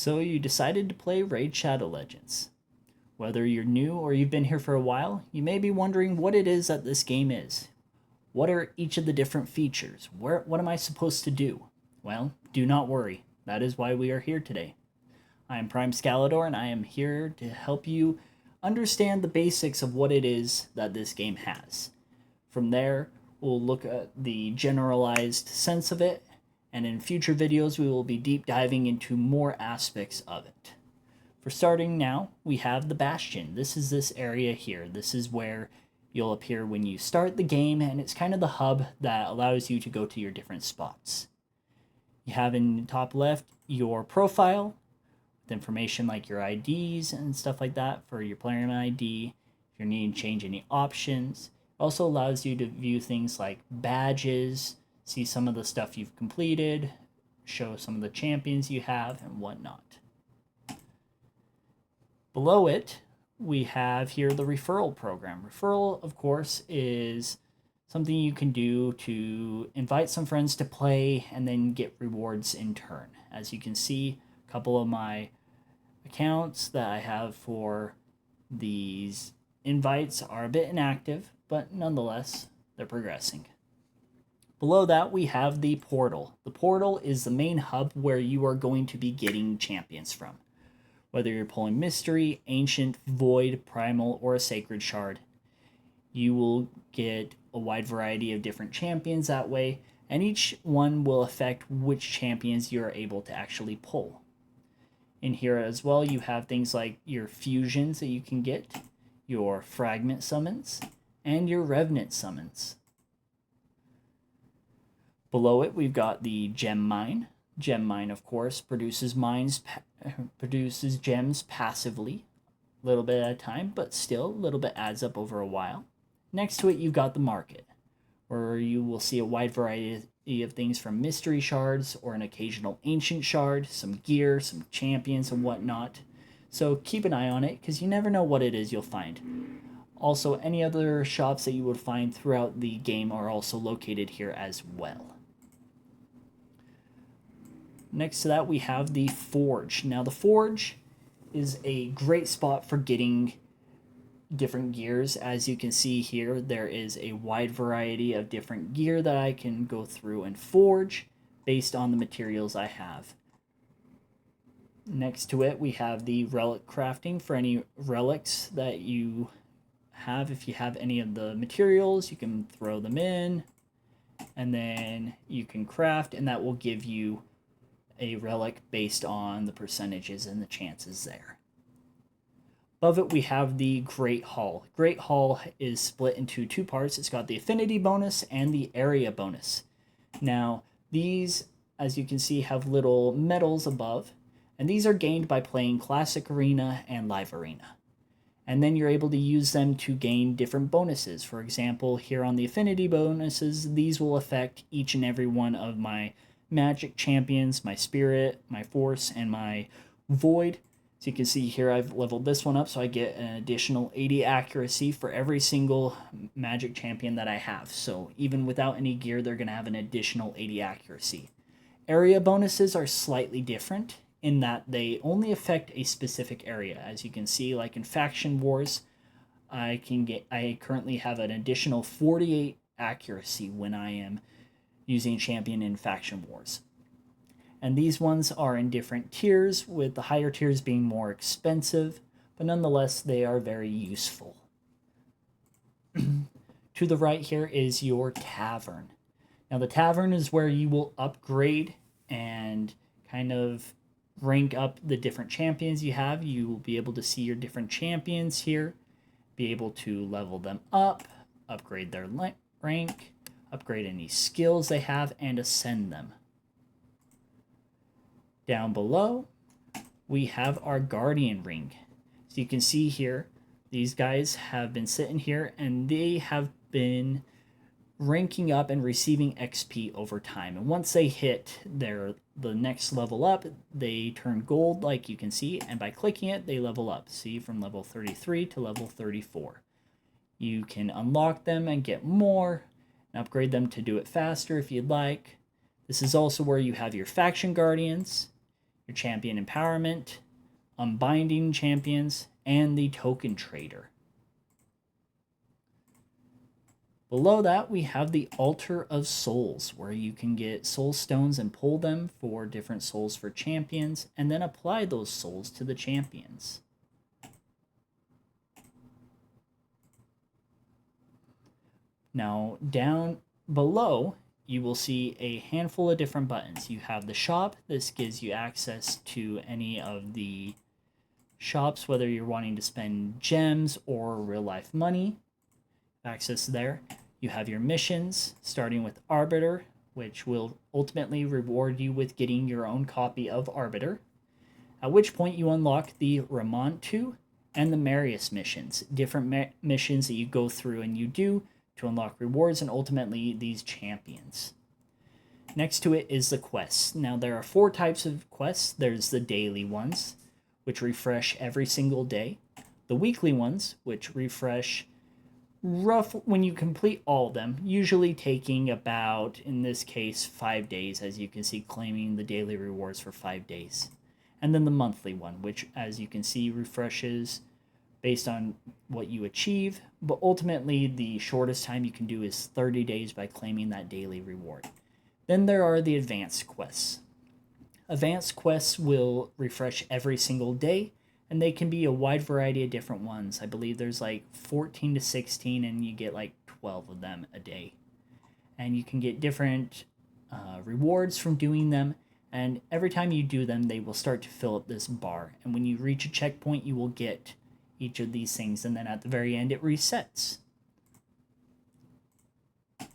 So you decided to play Raid Shadow Legends. Whether you're new or you've been here for a while, you may be wondering what it is that this game is. What are each of the different features? What am I supposed to do? Well, do not worry. That is why we are here today. I am Prime Scalador and I am here to help you understand the basics of what it is that this game has. From there, we'll look at the generalized sense of it, and in future videos we will be deep diving into more aspects of it. For starting now, we have the Bastion. This is this area here. This is where you'll appear when you start the game, and it's kind of the hub that allows you to go to your different spots. You have in the top left your profile with information like your IDs and stuff like that for your player ID. If you're needing to change any options. It also allows you to view things like badges, see some of the stuff you've completed, show some of the champions you have, and whatnot. Below it, we have here the referral program. Referral, of course, is something you can do to invite some friends to play and then get rewards in turn. As you can see, a couple of my accounts that I have for these invites are a bit inactive, but nonetheless, they're progressing. Below that, we have the portal. The portal is the main hub where you are going to be getting champions from. Whether you're pulling Mystery, Ancient, Void, Primal, or a Sacred Shard, you will get a wide variety of different champions that way, and each one will affect which champions you're able to actually pull. In here as well, you have things like your fusions that you can get, your fragment summons, and your revenant summons. Below it, we've got the gem mine. Gem mine, of course, produces gems passively, a little bit at a time, but still a little bit adds up over a while. Next to it, you've got the market, where you will see a wide variety of things from mystery shards or an occasional ancient shard, some gear, some champions, and whatnot. So keep an eye on it, because you never know what it is you'll find. Also, any other shops that you would find throughout the game are also located here as well. Next to that, we have the Forge. Now, the Forge is a great spot for getting different gears. As you can see here, there is a wide variety of different gear that I can go through and forge based on the materials I have. Next to it, we have the relic crafting for any relics that you have. If you have any of the materials, you can throw them in, and then you can craft, and that will give you a relic based on the percentages and the chances there. Above it, we have the Great Hall. Great Hall is split into two parts. It's got the affinity bonus and the area bonus. Now, these, as you can see, have little medals above, and these are gained by playing Classic Arena and Live Arena. And then you're able to use them to gain different bonuses. For example, here on the affinity bonuses, these will affect each and every one of my magic champions, my spirit, my force, and my void. So you can see here I've leveled this one up, so I get an additional 80 accuracy for every single magic champion that I have. So even without any gear, they're going to have an additional 80 accuracy. Area bonuses are slightly different in that they only affect a specific area. As you can see, like in Faction Wars, I currently have an additional 48 accuracy when I am using champion in Faction Wars. And these ones are in different tiers, with the higher tiers being more expensive, but nonetheless they are very useful. To the right here is your tavern. Now the tavern is where you will upgrade and kind of rank up the different champions you have. You will be able to see your different champions here, be able to level them up, upgrade their rank, upgrade any skills they have, and ascend them. Down below, we have our Guardian Ring. So you can see here, these guys have been sitting here, and they have been ranking up and receiving XP over time. And once they hit the next level up, they turn gold, like you can see, and by clicking it, they level up. See, from level 33 to level 34. You can unlock them and get more, and upgrade them to do it faster if you'd like. This is also where you have your faction guardians. your champion empowerment, unbinding champions, and the token trader. Below that, we have the Altar of Souls, where you can get soul stones and pull them for different souls for champions, and then apply those souls to the champions. Now, down below, you will see a handful of different buttons. You have the shop. This gives you access to any of the shops, whether you're wanting to spend gems or real life money. Access there. You have your missions, starting with Arbiter, which will ultimately reward you with getting your own copy of Arbiter, at which point you unlock the Ramontu and the Marius missions, different missions that you go through and you do to unlock rewards and ultimately these champions. Next to it is the quests. Now there are 4 types of quests. There's the daily ones, which refresh every single day. The weekly ones, which refresh when you complete all of them, usually taking about, in this case, 5 days, as you can see, claiming the daily rewards for 5 days. And then the monthly one, which, as you can see, refreshes based on what you achieve, but ultimately the shortest time you can do is 30 days by claiming that daily reward. Then there are the advanced quests. Advanced quests will refresh every single day, and they can be a wide variety of different ones. I believe there's like 14 to 16, and you get like 12 of them a day. And you can get different rewards from doing them, and every time you do them, they will start to fill up this bar. And when you reach a checkpoint, you will get each of these things, and then at the very end, it resets.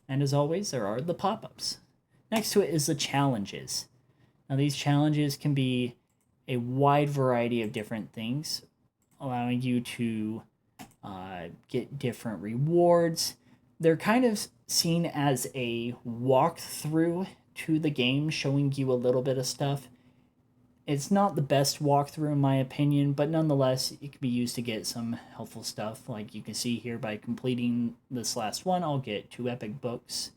And as always, there are the pop-ups. Next to it is the challenges. Now, these challenges can be a wide variety of different things, allowing you to get different rewards. They're kind of seen as a walkthrough to the game, showing you a little bit of stuff. It's not the best walkthrough in my opinion, but nonetheless, it can be used to get some helpful stuff. Like you can see here, by completing this last one, I'll get 2 epic books.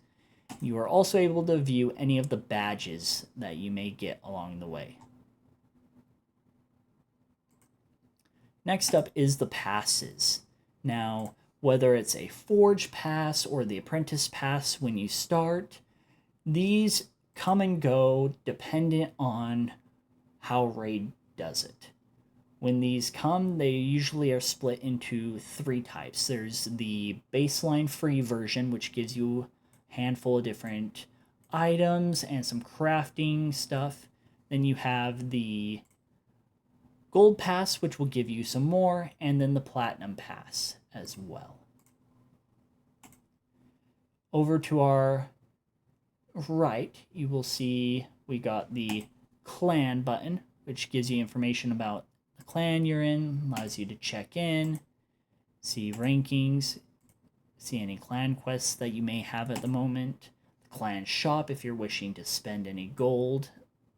You are also able to view any of the badges that you may get along the way. Next up is the passes. Now, whether it's a Forge Pass or the Apprentice Pass when you start, these come and go dependent on how Raid does it. When these come, they usually are split into 3 types. There's the baseline free version, which gives you a handful of different items and some crafting stuff. Then you have the Gold Pass, which will give you some more, and then the Platinum Pass as well. Over to our right, you will see we got the Clan button, which gives you information about the clan you're in, allows you to check in, see rankings, see any clan quests that you may have at the moment, the clan shop if you're wishing to spend any gold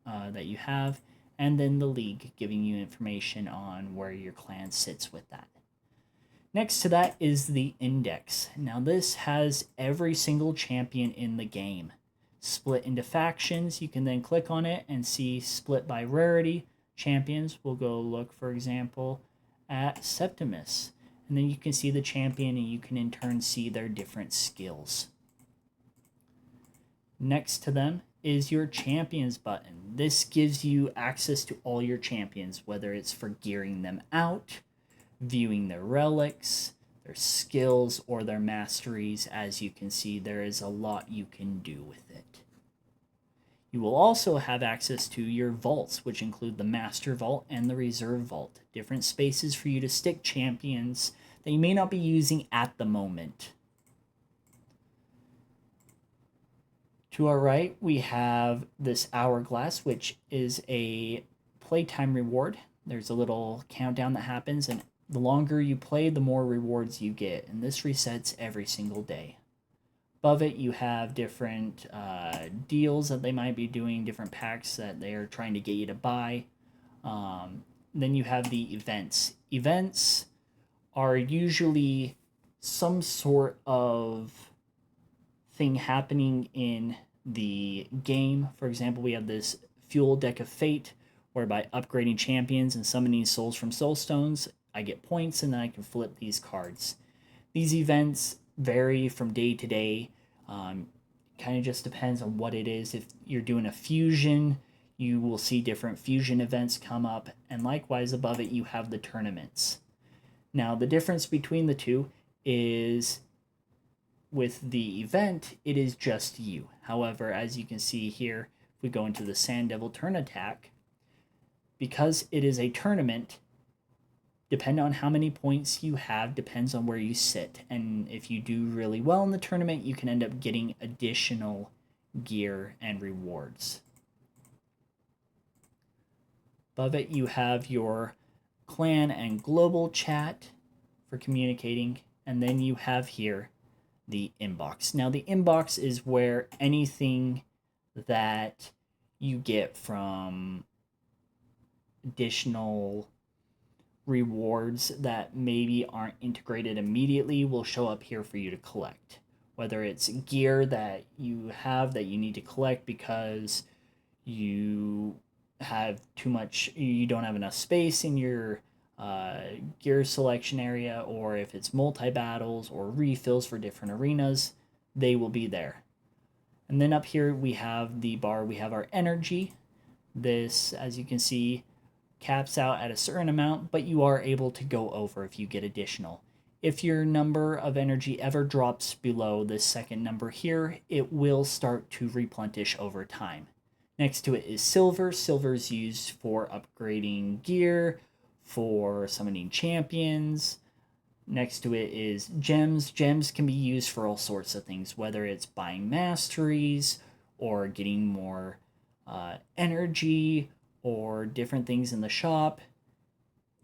that you have, and then the league, giving you information on where your clan sits with that. Next to that is the index. Now this has every single champion in the game split into factions. You can then click on it and see split by rarity champions. We'll go look, for example, at Septimus, and then you can see the champion and you can in turn see their different skills. Next to them is your champions button. This gives you access to all your champions, whether it's for gearing them out, viewing their relics, their skills, or their masteries. As you can see, there is a lot you can do with it. You will also have access to your vaults, which include the Master Vault and the Reserve Vault, different spaces for you to stick champions that you may not be using at the moment. To our right, we have this hourglass, which is a playtime reward. There's a little countdown that happens, and the longer you play, the more rewards you get, and this resets every single day. Above it, you have different deals that they might be doing, different packs that they are trying to get you to buy. Then you have the events. Events are usually some sort of thing happening in the game. For example, we have this Fuel Deck of Fate, where by upgrading champions and summoning souls from soul stones, I get points and then I can flip these cards. These events vary from day to day. Kind of just depends on what it is. If you're doing a fusion, you will see different fusion events come up, and likewise above it you have the tournaments. Now the difference between the two is with the event, it is just you. However, as you can see here, if we go into the Sand Devil Turn Attack, because it is a tournament, depending on how many points you have, depends on where you sit. And if you do really well in the tournament, you can end up getting additional gear and rewards. Above it, you have your clan and global chat for communicating. And then you have here the inbox. Now, the inbox is where anything that you get from additional rewards that maybe aren't integrated immediately will show up here for you to collect. Whether it's gear that you have that you need to collect because you have too much, you don't have enough space in your gear selection area, or if it's multi-battles or refills for different arenas, they will be there. And then up here we have the bar, we have our energy. This, as you can see, caps out at a certain amount, but you are able to go over if you get additional. If your number of energy ever drops below this second number here, it will start to replenish over time. Next to it is silver. Silver is used for upgrading gear, for summoning champions. Next to it is gems. Gems can be used for all sorts of things, whether it's buying masteries or getting more energy or different things in the shop.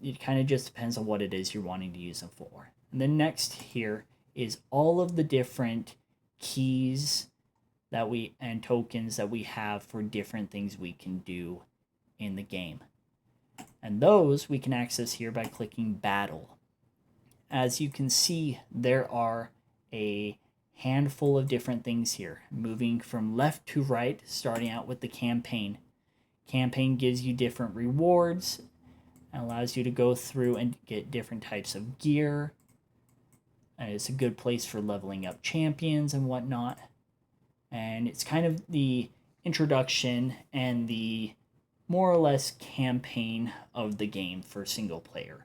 It kind of just depends on what it is you're wanting to use them for. And then next here is all of the different keys that we and tokens that we have for different things we can do in the game. And those we can access here by clicking battle. As you can see, there are a handful of different things here, moving from left to right, starting out with the campaign. Campaign gives you different rewards and allows you to go through and get different types of gear. And it's a good place for leveling up champions and whatnot. And it's kind of the introduction and the more or less campaign of the game for single player.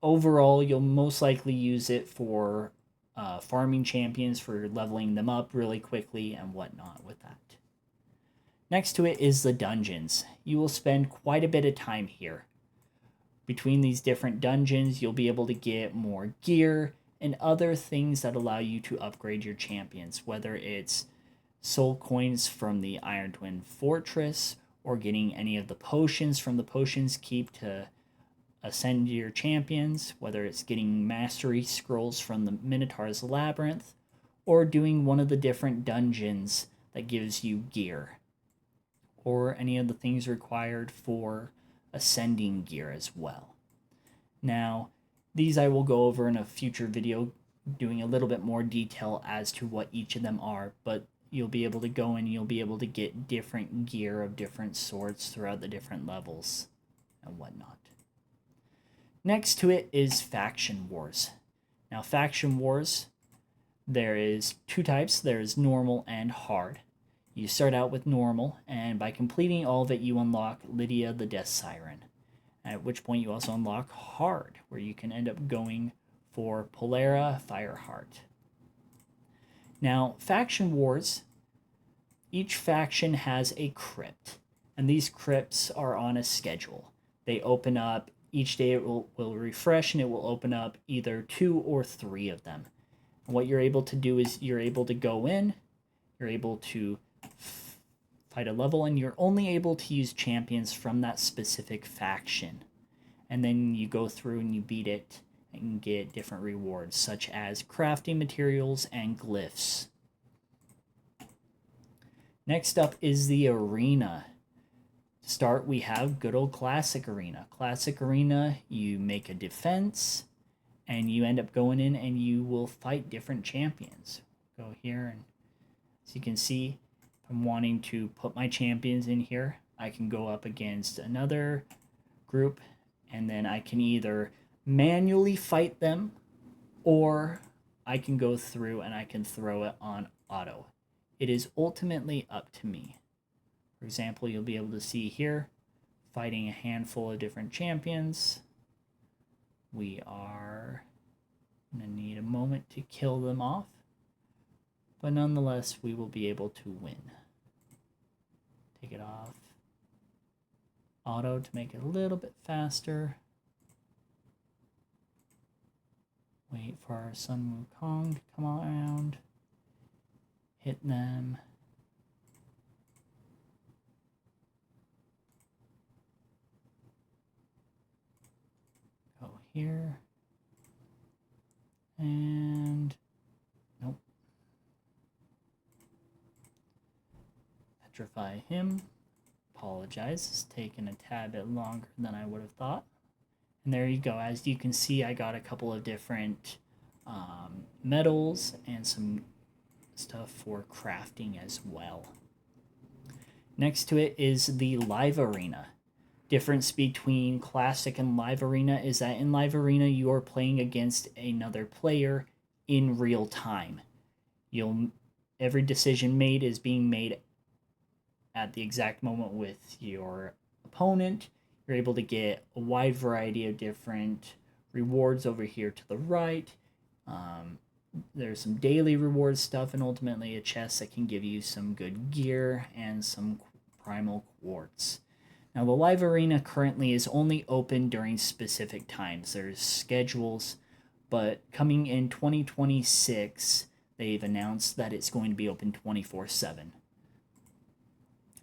Overall, you'll most likely use it for farming champions, for leveling them up really quickly and whatnot with that. Next to it is the dungeons. You will spend quite a bit of time here. Between these different dungeons, you'll be able to get more gear and other things that allow you to upgrade your champions, whether it's soul coins from the Iron Twin Fortress or getting any of the potions from the Potions Keep to ascend your champions, whether it's getting mastery scrolls from the Minotaur's Labyrinth or doing one of the different dungeons that gives you gear, or any of the things required for ascending gear as well. Now, these I will go over in a future video, doing a little bit more detail as to what each of them are, but you'll be able to go in and you'll be able to get different gear of different sorts throughout the different levels and whatnot. Next to it is Faction Wars. Now, Faction Wars, there is two types. There's normal and hard. You start out with normal, and by completing all of it, you unlock Lydia the Death Siren. At which point you also unlock hard, where you can end up going for Polara Fireheart. Now, Faction Wars, each faction has a crypt, and these crypts are on a schedule. They open up, each day it will refresh, and it will open up either 2 or 3 of them. And what you're able to do is you're able to go in, you're able to fight a level, and you're only able to use champions from that specific faction. And then you go through and you beat it and get different rewards, such as crafting materials and glyphs. Next up is the arena. To start, we have good old Classic Arena. Classic Arena, you make a defense, and you end up going in and you will fight different champions. Go here, and as you can see, if I'm wanting to put my champions in here, I can go up against another group, and then I can either manually fight them, or I can go through and I can throw it on auto. It is ultimately up to me. For example, you'll be able to see here, fighting a handful of different champions. We are going to need a moment to kill them off, but nonetheless, we will be able to win. Take it off auto to make it a little bit faster. Wait for our Sun Wukong to come around. Hit them. Go here. And nope. Petrify him. Apologize, it's taken a tad bit longer than I would have thought. And there you go. As you can see, I got a couple of different metals and some stuff for crafting as well. Next to it is the Live Arena. Difference between Classic and Live Arena is that in Live Arena, you are playing against another player in real time. Every decision made is being made at the exact moment with your opponent. You're able to get a wide variety of different rewards over here to the right. There's some daily reward stuff, and ultimately a chest that can give you some good gear and some primal quartz. Now, the Live Arena currently is only open during specific times. There's schedules, but coming in 2026, they've announced that it's going to be open 24/7.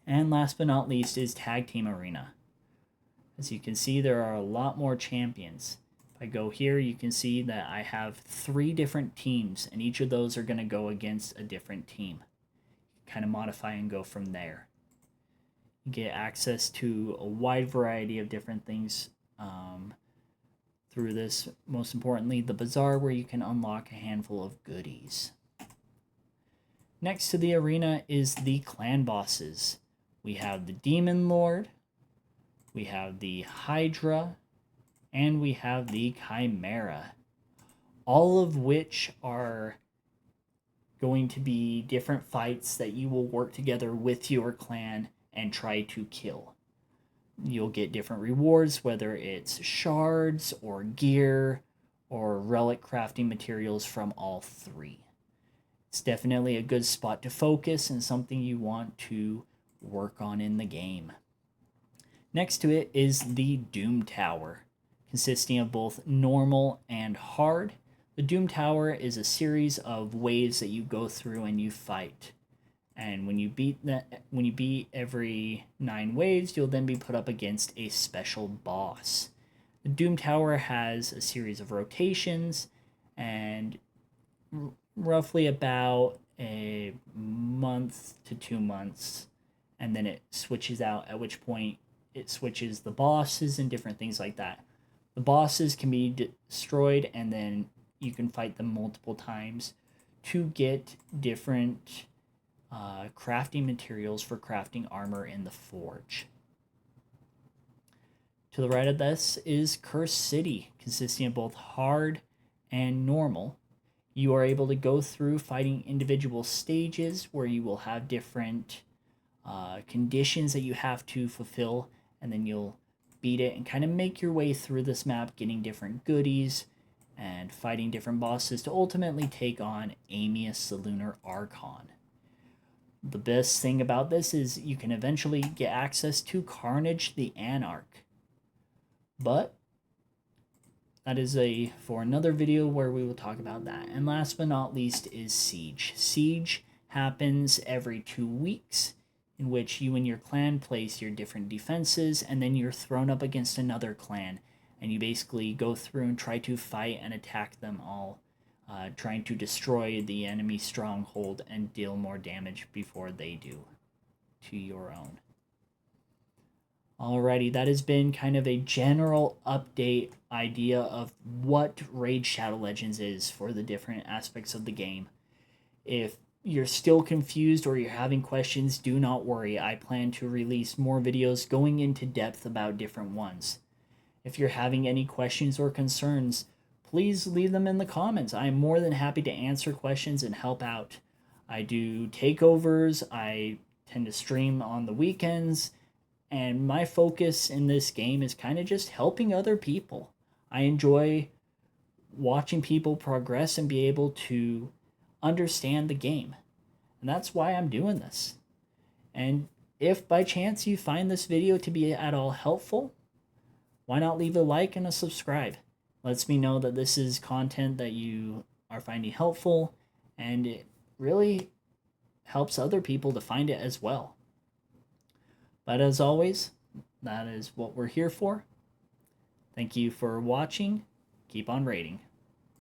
And last but not least is Tag Team Arena. As you can see, there are a lot more champions. If I go here, you can see that I have 3 different teams, and each of those are going to go against a different team. Kind of modify and go from there. You get access to a wide variety of different things through this. Most importantly, the bazaar, where you can unlock a handful of goodies. Next to the arena is the clan bosses. We have the Demon Lord, we have the Hydra, and we have the Chimera. All of which are going to be different fights that you will work together with your clan and try to kill. You'll get different rewards, whether it's shards or gear or relic crafting materials from all 3. It's definitely a good spot to focus and something you want to work on in the game. Next to it is the Doom Tower, consisting of both normal and hard. The Doom Tower is a series of waves that you go through and you fight. And when you beat every 9 waves, you'll then be put up against a special boss. The Doom Tower has a series of rotations, and roughly about a month to 2 months, and then it switches out, at which point it switches the bosses and different things like that. The bosses can be destroyed, and then you can fight them multiple times to get different crafting materials for crafting armor in the forge. To the right of this is Curse City, consisting of both hard and normal. You are able to go through fighting individual stages where you will have different conditions that you have to fulfill, and then you'll beat it and kind of make your way through this map, getting different goodies and fighting different bosses to ultimately take on Amius the Lunar Archon. The best thing about this is you can eventually get access to Carnage the Anarch. But that is for another video where we will talk about that. And last but not least is Siege. Siege happens every 2 weeks, in which you and your clan place your different defenses, and then you're thrown up against another clan, and you basically go through and try to fight and attack them all, trying to destroy the enemy stronghold and deal more damage before they do to your own. Alrighty, that has been kind of a general update idea of what Raid Shadow Legends is for the different aspects of the game. If you're still confused or you're having questions, do not worry. I plan to release more videos going into depth about different ones. If you're having any questions or concerns, please leave them in the comments. I am more than happy to answer questions and help out. I do takeovers, I tend to stream on the weekends, and my focus in this game is kind of just helping other people. I enjoy watching people progress and be able to understand the game. And that's why I'm doing this. And if by chance you find this video to be at all helpful, why not leave a like and a subscribe? Lets me know that this is content that you are finding helpful, and it really helps other people to find it as well. But as always, that is what we're here for. Thank you for watching. Keep on raiding.